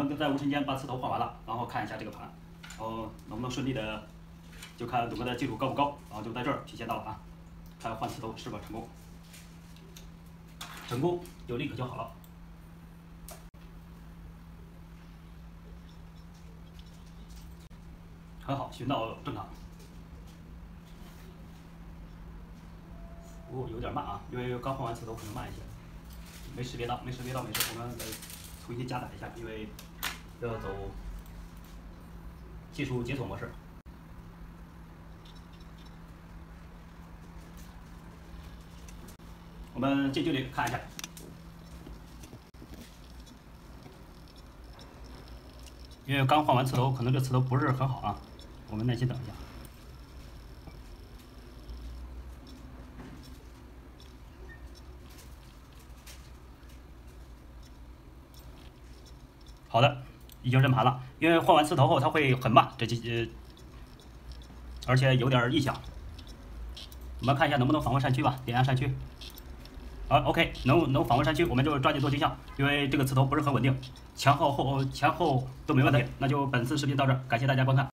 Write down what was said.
们在无尘间把磁头换完了，然后看一下这个盘，然后能不能顺利的，就看赌哥的技术高不高，然后就在这儿体现到了啊，看换磁头是否成功，成功就立刻就好了。很好，寻到正常。哦，有点慢啊，因为刚换完磁头可能慢一些。没识别到，没识别到，没事，我们再重新加载一下，因为要走技术解锁模式。我们近距离看一下，因为刚换完磁头，可能这磁头不是很好啊，我们耐心等一下。好的，已经认盘了。因为换完磁头后它会很慢，而且有点异响。我们看一下能不能访问山区吧，点按山区。好 ，OK， 能访问山区，我们就抓紧做镜像，因为这个磁头不是很稳定，前后都没问题。那就本次视频到这儿，感谢大家观看。